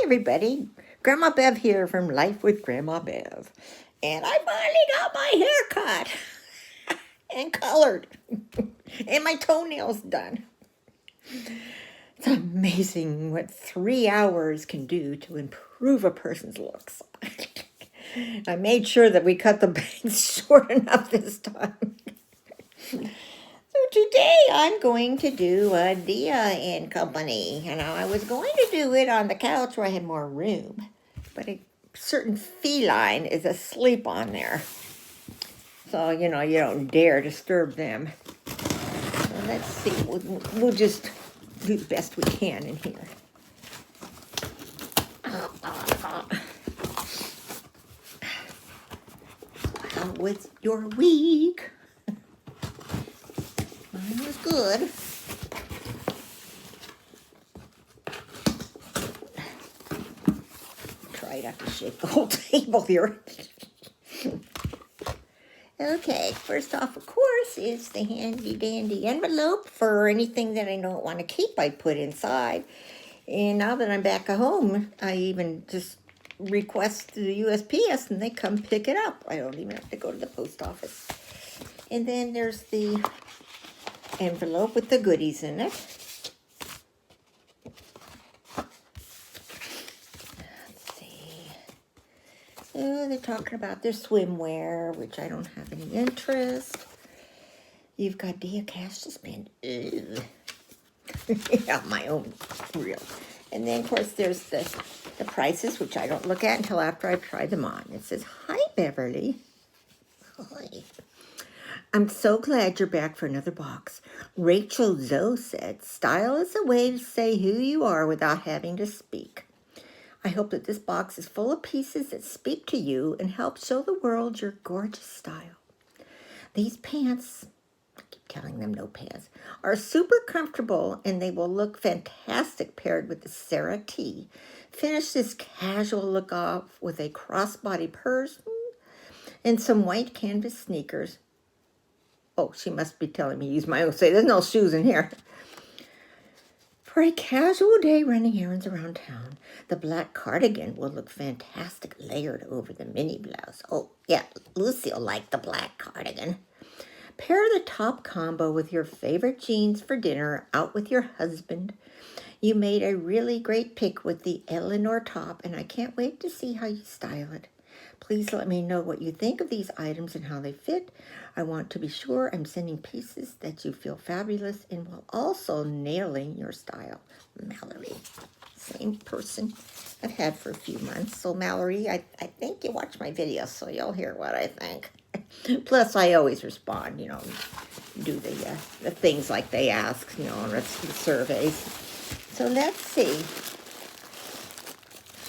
everybody, Grandma Bev here from Life with Grandma Bev. And I finally got my hair cut and colored and my toenails done. It's amazing what 3 hours can do to improve a person's looks. I made sure that we cut the bangs short enough this time. So today I'm going to do a Dia and Company. You know, I was going to do it on the couch where I had more room, but a certain feline is asleep on there. So, you know, you don't dare disturb them. So let's see, we'll just do the best we can in here. How was your week? Mine was good. Try not to shake the whole table here. Okay, first off, of course, is the handy-dandy envelope for anything that I don't want to keep. I put inside. And now that I'm back at home, I even just request the USPS and they come pick it up. I don't even have to go to the post office. And then there's the envelope with the goodies in it. Let's see. Oh, they're talking about their swimwear, which I don't have any interest. You've got Dia cash to spend. Ew. Yeah, my own real. And then, of course, there's the prices, which I don't look at until after I've tried them on. It says, "Hi, Beverly." Hi. "I'm so glad you're back for another box. Rachel Zoe said, style is a way to say who you are without having to speak. I hope that this box is full of pieces that speak to you and help show the world your gorgeous style. These pants," I keep telling them no pants, "are super comfortable and they will look fantastic paired with the Sarah T. Finish this casual look off with a crossbody purse and some white canvas sneakers." Oh, she must be telling me to use my own. Say, there's no shoes in here. "For a casual day running errands around town, the black cardigan will look fantastic layered over the mini blouse." Oh, yeah, Lucy will like the black cardigan. "Pair the top combo with your favorite jeans for dinner out with your husband. You made a really great pick with the Eleanor top, and I can't wait to see how you style it. Please let me know what you think of these items and how they fit. I want to be sure I'm sending pieces that you feel fabulous and while also nailing your style. Mallory." Same person I've had for a few months. So Mallory, I think you watch my videos, so you'll hear what I think. Plus, I always respond, you know, do the things like they ask, you know, and it's the surveys. So let's see.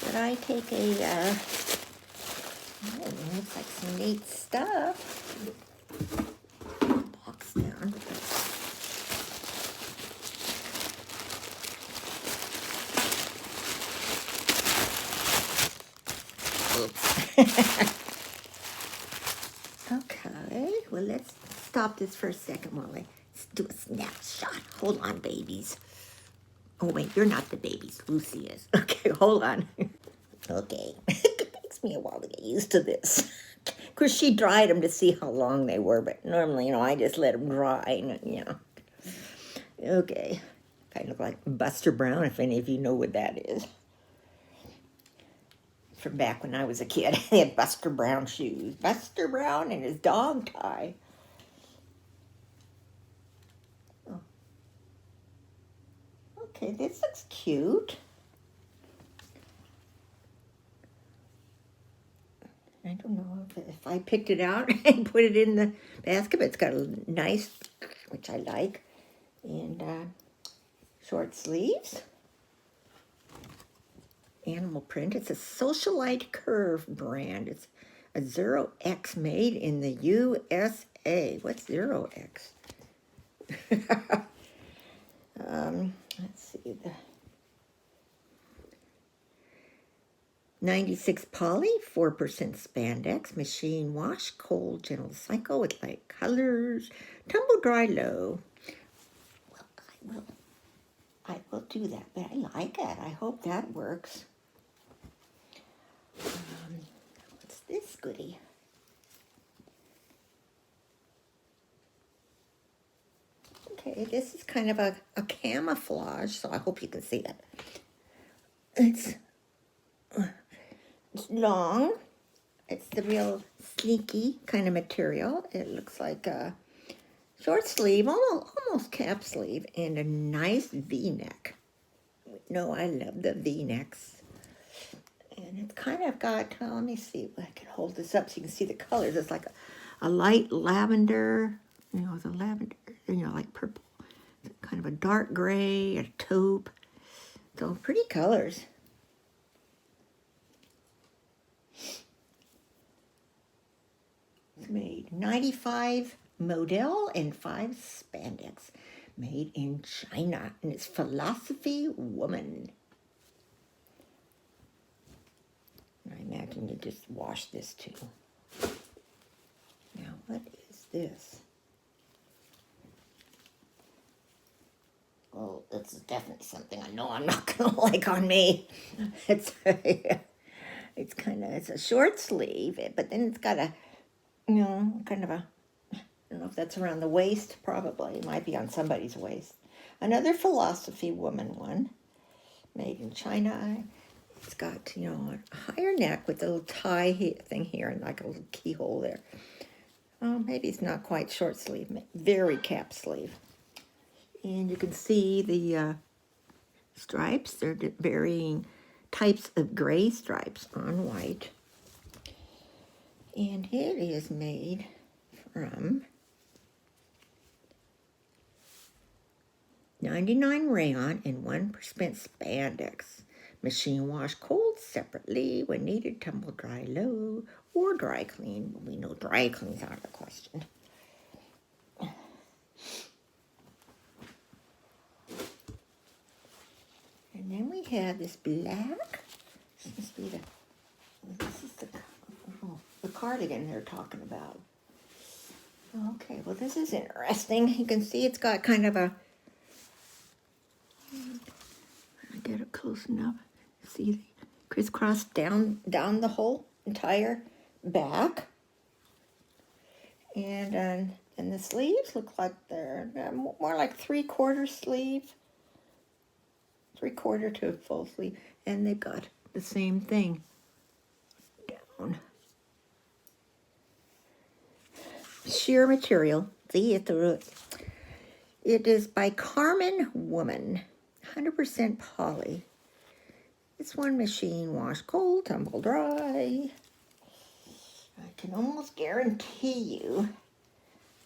Should I take a, oh, looks like some neat stuff. Box down. Oops. Okay, well, let's stop this for a second while I do a snapshot. Hold on, babies. Oh, wait, you're not the babies. Lucy is. Okay, hold on. Okay. It takes me a while to get used to this. Of course, she dried them to see how long they were, but normally, you know, I just let them dry, and, you know. Okay. Kind of like Buster Brown, if any of you know what that is. From back when I was a kid, he had Buster Brown shoes. Buster Brown and his dog tie. Oh. Okay, this looks cute. I don't know if I picked it out and put it in the basket, but it's got a nice, which I like, and short sleeves. Animal print. It's a Socialite Curve brand. It's a 0X made in the USA. What's 0X? Let's see. The 96 poly, 4% spandex, machine wash, cold, gentle cycle with light colors, tumble dry low. Well, I will do that, but I like it. I hope that works. What's this goodie? Okay, this is kind of a camouflage, so I hope you can see it. It's long. It's the real sneaky kind of material. It looks like a short sleeve, almost cap sleeve, and a nice V-neck. No, I love the V-necks. And it's kind of got, let me see if I can hold this up so you can see the colors. It's like a light lavender, the lavender, like purple. Kind of a dark gray, a taupe. So pretty colors. It's made 95 modal and 5 spandex. Made in China, and it's Philosophy Woman. I imagine you just wash this too. Now, what is this? Well, this is definitely something I know I'm not gonna like on me. It's it's a short sleeve, but then it's got a, kind of a, I don't know if that's around the waist, probably. It might be on somebody's waist. Another Philosophy Woman one, made in China. It's got, a higher neck with a little tie thing here and like a little keyhole there. Maybe it's not quite short sleeve, very cap sleeve. And you can see the stripes. They're varying types of gray stripes on white. And it is made from 99 rayon and 1% spandex. Machine wash cold separately. When needed, tumble dry low or dry clean. We know dry clean's out of the question. And then we have this black. This must be the cardigan they're talking about. Okay, well this is interesting. You can see it's got kind of a, I get it close enough. See the crisscross down the whole entire back. And the sleeves look like they're more like 3/4 sleeve. 3/4 to a full sleeve. And they've got the same thing down. Sheer material. See at the root. It is by Carmen Woman. 100% poly. It's one machine wash cold, tumble dry. I can almost guarantee you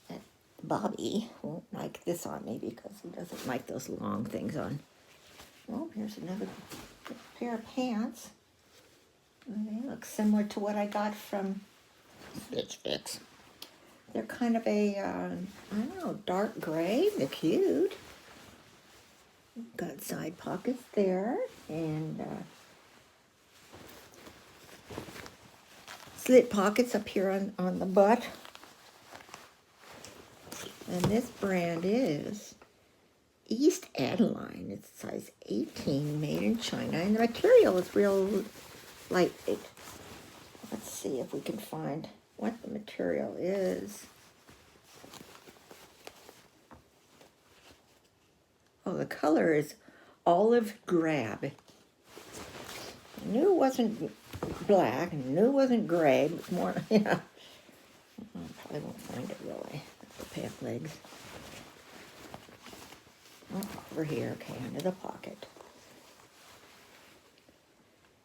that Bobby won't like this on me because he doesn't like those long things on. Well, here's another pair of pants. They look similar to what I got from Stitch Fix. They're kind of a, I don't know, dark gray. They're cute. Got side pockets there, and slit pockets up here on the butt. And this brand is East Adeline. It's size 18, made in China, and the material is real lightweight. Let's see if we can find what the material is. Oh, the color is olive drab. I knew it wasn't black, and I knew it wasn't gray, but more, yeah. I probably won't find it really. The pant legs. Oh, over here, okay, under the pocket.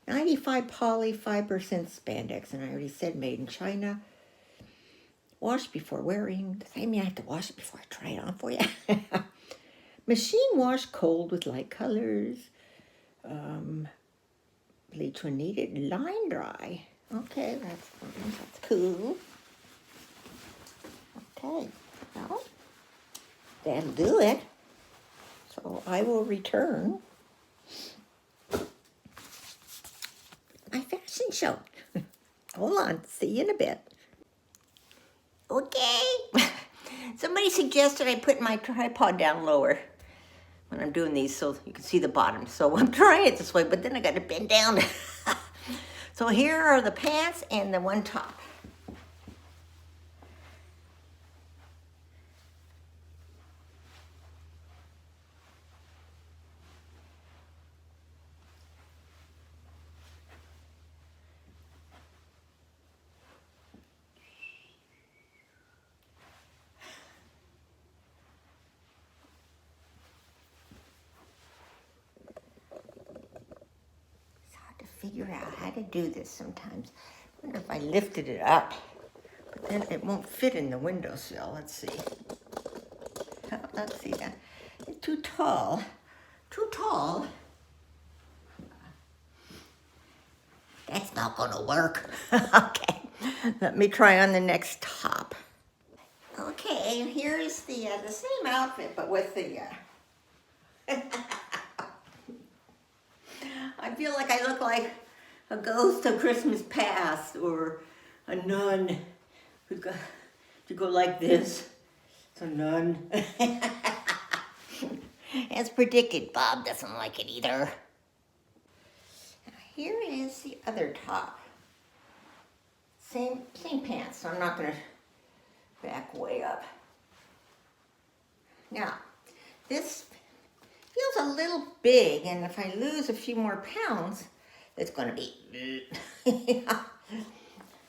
95 poly, 5% spandex, and I already said made in China. Wash before wearing. Does that mean I have to wash it before I try it on for you? Machine wash cold with light colors. Bleach when needed. Line dry. Okay, that's cool. Okay, well, that'll do it. So I will return my fashion show. Hold on, see you in a bit. Okay. Somebody suggested I put my tripod down lower when I'm doing these so you can see the bottom. So I'm trying it this way, but then I got to bend down. So here are the pants and the one top. Figure out how to do this sometimes. I wonder if I lifted it up, but then it won't fit in the windowsill. Let's see. Oh, let's see that. It's too tall. Too tall. That's not gonna work. Okay, let me try on the next top. Okay, here's the same outfit, but with the. I feel like I look like a ghost of Christmas past or a nun who's got to go like this. It's a nun. As predicted, Bob doesn't like it either. Here is the other top. Same pants, so I'm not gonna back way up. Now, this feels a little big, and if I lose a few more pounds, it's gonna be.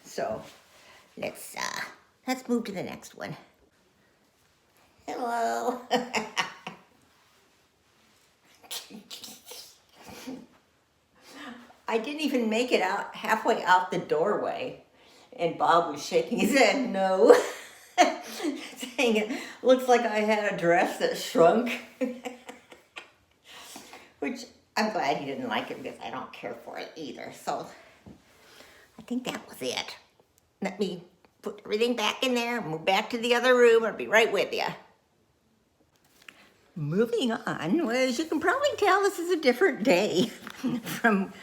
So let's move to the next one. Hello. I didn't even make it out halfway out the doorway, and Bob was shaking his head no, saying it looks like I had a dress that shrunk. Which I'm glad he didn't like it because I don't care for it either. So I think that was it. Let me put everything back in there, move back to the other room. I'll be right with you. Moving on, well, as you can probably tell, this is a different day from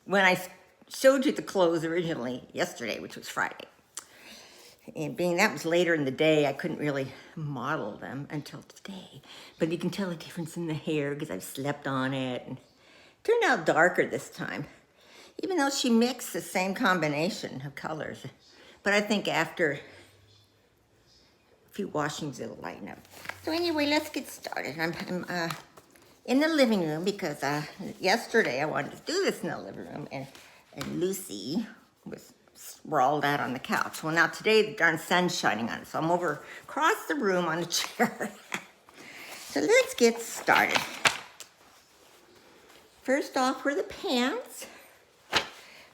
when I showed you the clothes originally yesterday, which was Friday. And being that was later in the day, I couldn't really model them until today. But you can tell the difference in the hair because I've slept on it. And it turned out darker this time, even though she mixed the same combination of colors. But I think after a few washings, it'll lighten up. So anyway, let's get started. I'm in the living room because yesterday I wanted to do this in the living room, and Lucy was sprawled out on the couch. Well, now today the darn sun's shining on it, so I'm over across the room on a chair. So let's get started. First off were the pants.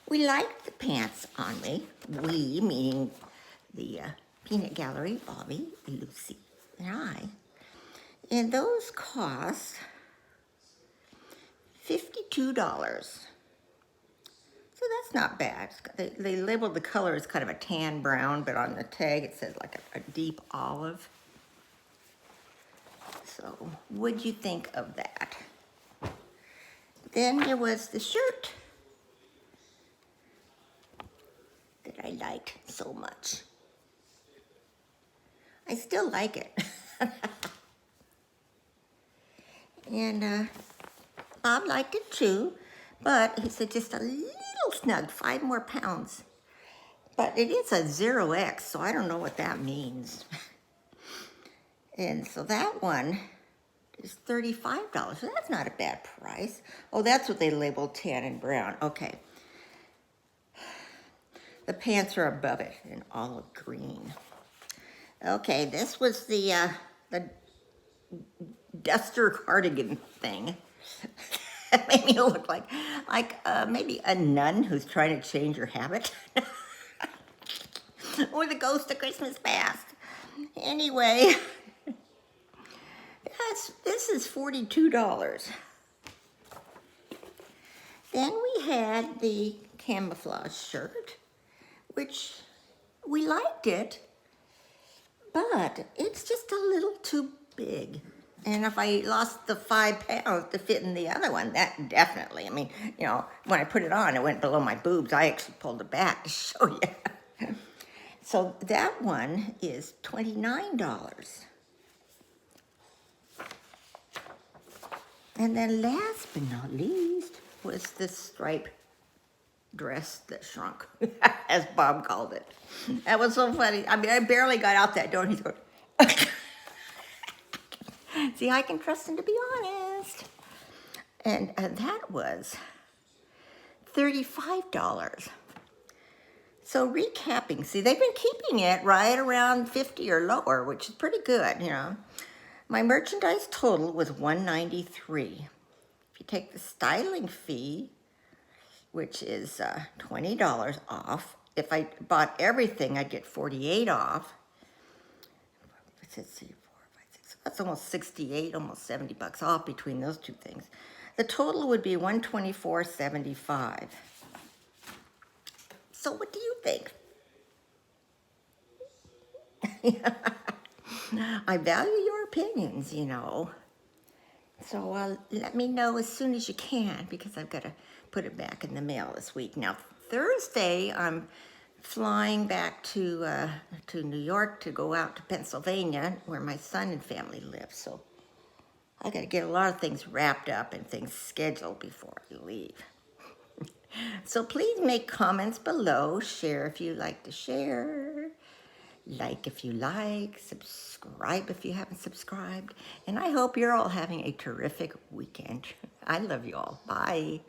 We liked the pants on me. We, meaning the Peanut Gallery, Bobby, Lucy, and I. And those cost $52. So that's not bad. They labeled the color as kind of a tan brown, but on the tag it says like a deep olive. So what'd you think of that? Then there was the shirt that I liked so much. I still like it. And Bob liked it too, but he said just a little snug, 5 more pounds. But it is a 0X, so I don't know what that means. And so that one is $35. So that's not a bad price. Oh, that's what they labeled tan and brown. Okay. The pants are above it in olive green. Okay, this was the duster cardigan thing. It made me look like maybe a nun who's trying to change her habit. Or the ghost of Christmas past. Anyway, this is $42. Then we had the camouflage shirt, which we liked it, but it's just a little too big. And if I lost the 5 pounds to fit in the other one, that definitely, I mean, you know, when I put it on, it went below my boobs. I actually pulled it back to show you. So that one is $29. And then last but not least was the stripe dress that shrunk, as Bob called it. That was so funny. I mean, I barely got out that door and he's going, see, I can trust him to be honest. And that was $35. So recapping, see, they've been keeping it right around 50 or lower, which is pretty good, you know. My merchandise total was $193. If you take the styling fee, which is $20 off. If I bought everything, I'd get $48 off. Let's see, 4, 5, 6. That's almost 68, almost 70 bucks off between those two things. The total would be $124.75. So what do you think? I value your opinions, you know. So let me know as soon as you can, because I've got to put it back in the mail this week. Now, Thursday, I'm flying back to New York to go out to Pennsylvania, where my son and family live. So I got to get a lot of things wrapped up and things scheduled before I leave. So please make comments below, share if you like to share, like if you like, subscribe if you haven't subscribed, and I hope you're all having a terrific weekend. I love you all. Bye.